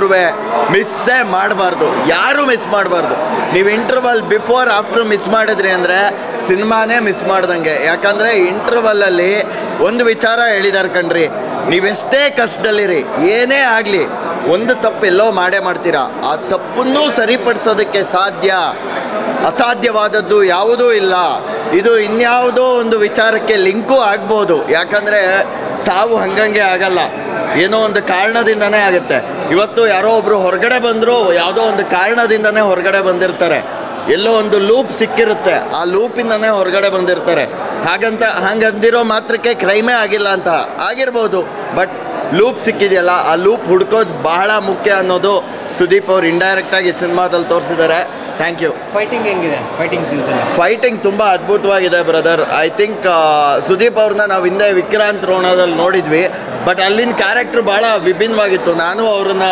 ಆದ್ರೂ ಮಿಸ್ಸೇ ಮಾಡಬಾರ್ದು, ಯಾರೂ ಮಿಸ್ ಮಾಡಬಾರ್ದು. ನೀವು ಇಂಟರ್ವಲ್ ಬಿಫೋರ್ ಆಫ್ಟರ್ ಮಿಸ್ ಮಾಡಿದ್ರಿ ಅಂದರೆ ಸಿನಿಮಾನೇ ಮಿಸ್ ಮಾಡ್ದಂಗೆ. ಯಾಕಂದರೆ ಇಂಟರ್ವಲ್ಲಲ್ಲಿ ಒಂದು ವಿಚಾರ ಹೇಳಿದಾರೆ ಕಣ್ರಿ, ನೀವೆಷ್ಟೇ ಕಷ್ಟದಲ್ಲಿರಿ, ಏನೇ ಆಗಲಿ, ಒಂದು ತಪ್ಪು ಎಲ್ಲೋ ಮಾಡೇ ಮಾಡ್ತೀರಾ. ಆ ತಪ್ಪನ್ನೂ ಸರಿಪಡಿಸೋದಕ್ಕೆ ಅಸಾಧ್ಯವಾದದ್ದು ಯಾವುದೂ ಇಲ್ಲ. ಇದು ಇನ್ಯಾವುದೋ ಒಂದು ವಿಚಾರಕ್ಕೆ ಲಿಂಕು ಆಗ್ಬೋದು. ಯಾಕಂದರೆ ಸಾವು ಹಂಗಂಗೆ ಆಗಲ್ಲ, ಏನೋ ಒಂದು ಕಾರಣದಿಂದನೇ ಆಗುತ್ತೆ. ಇವತ್ತು ಯಾರೋ ಒಬ್ಬರು ಹೊರಗಡೆ ಬಂದರೂ ಯಾವುದೋ ಒಂದು ಕಾರಣದಿಂದನೇ ಹೊರಗಡೆ ಬಂದಿರ್ತಾರೆ. ಎಲ್ಲೋ ಒಂದು ಲೂಪ್ ಸಿಕ್ಕಿರುತ್ತೆ, ಆ ಲೂಪಿಂದನೇ ಹೊರಗಡೆ ಬಂದಿರ್ತಾರೆ. ಹಂಗಂದಿರೋ ಮಾತ್ರಕ್ಕೆ ಕ್ರೈಮೇ ಆಗಿಲ್ಲ ಅಂತ ಆಗಿರ್ಬೋದು, ಬಟ್ ಲೂಪ್ ಸಿಕ್ಕಿದೆಯಲ್ಲ, ಆ ಲೂಪ್ ಹುಡ್ಕೋದು ಬಹಳ ಮುಖ್ಯ ಅನ್ನೋದು ಸುದೀಪ್ ಅವ್ರು ಇಂಡೈರೆಕ್ಟಾಗಿ ಸಿನಿಮಾದಲ್ಲಿ ತೋರಿಸಿದ್ದಾರೆ. Thank you. ಫೈಟಿಂಗ್ ಹೆಂಗಿದೆ? ಫೈಟಿಂಗ್ ತುಂಬ ಅದ್ಭುತವಾಗಿದೆ ಬ್ರದರ್. ಐ ಥಿಂಕ್ ಸುದೀಪ್ ಅವ್ರನ್ನ ನಾವು ಹಿಂದೆ ವಿಕ್ರಾಂತ್ ರೋಣದಲ್ಲಿ ನೋಡಿದ್ವಿ, ಬಟ್ ಅಲ್ಲಿನ ಕ್ಯಾರೆಕ್ಟ್ರ್ ಭಾಳ ವಿಭಿನ್ನವಾಗಿತ್ತು. ನಾನು ಅವ್ರನ್ನ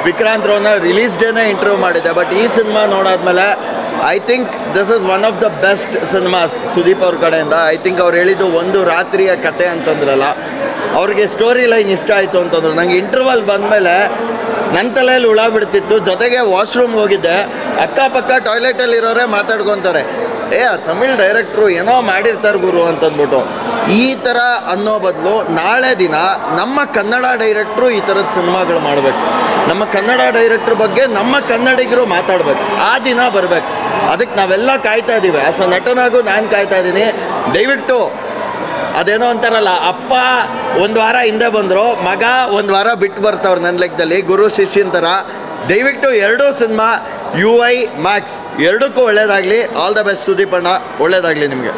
ವಿಕ್ರಾಂತ್ ರೋಣ ರಿಲೀಸ್ ಡೇನೇ ಇಂಟರ್ವ್ಯೂ ಮಾಡಿದ್ದೆ, ಬಟ್ ಈ ಸಿನಿಮಾ ನೋಡಾದ್ಮೇಲೆ I think this is one of the best cinemas Sudeep ಅವ್ರ ಕಡೆಯಿಂದ. ಐ ಥಿಂಕ್ ಅವ್ರು ಹೇಳಿದ್ದು ಒಂದು ರಾತ್ರಿಯ ಕತೆ ಅಂತಂದ್ರಲ್ಲ, ಅವ್ರಿಗೆ ಸ್ಟೋರಿ ಲೈನ್ ಇಷ್ಟ ಆಯಿತು ಅಂತಂದ್ರು. ನನಗೆ ಇಂಟರ್ವಲ್ ಬಂದಮೇಲೆ ನನ್ನ ತಲೆಯಲ್ಲಿ ಹುಳ ಬಿಡ್ತಿತ್ತು. ಜೊತೆಗೆ ವಾಶ್ರೂಮ್ಗೆ ಹೋಗಿದ್ದೆ, ಅಕ್ಕಪಕ್ಕ ಟಾಯ್ಲೆಟಲ್ಲಿರೋರೇ ಮಾತಾಡ್ಕೊತಾರೆ, ತಮಿಳ್ ಡೈರೆಕ್ಟ್ರು ಏನೋ ಮಾಡಿರ್ತಾರೆ ಗುರು ಅಂತಂದ್ಬಿಟ್ಟು. ಈ ಥರ ಅನ್ನೋ ಬದಲು ನಾಳೆ ದಿನ ನಮ್ಮ ಕನ್ನಡ ಡೈರೆಕ್ಟ್ರು ಈ ಥರದ ಸಿನಿಮಾಗಳು ಮಾಡಬೇಕು. ನಮ್ಮ ಕನ್ನಡ ಡೈರೆಕ್ಟ್ರ್ ಬಗ್ಗೆ ನಮ್ಮ ಕನ್ನಡಿಗರು ಮಾತಾಡಬೇಕು. ಆ ದಿನ ಬರಬೇಕು. ಅದಕ್ಕೆ ನಾವೆಲ್ಲ ಕಾಯ್ತಾ ಇದ್ದೀವಿ. ಆ್ಯಸ್ ಅ ನಟನಾಗೂ ನಾನು ಕಾಯ್ತಾ ಇದ್ದೀನಿ. ದಯವಿಟ್ಟು ಅದೇನೋ ಅಂತಾರಲ್ಲ, ಅಪ್ಪ ಒಂದು ವಾರ ಹಿಂದೆ ಬಂದರು, ಮಗ ಒಂದು ವಾರ ಬಿಟ್ಟು ಬರ್ತಾವ್ರು ನನ್ನ ಲೆಕ್ಕದಲ್ಲಿ, ಗುರು ಶಿಷ್ಯನ ಥರ. ದಯವಿಟ್ಟು ಎರಡೂ ಸಿನಿಮಾ UI Max ಎರಡಕ್ಕೂ ಒಳ್ಳೇದಾಗಲಿ. ಆಲ್ ದ ಬೆಸ್ಟ್ ಸುದೀಪ್ ಅಣ್ಣ, ಒಳ್ಳೇದಾಗಲಿ ನಿಮಗೆ.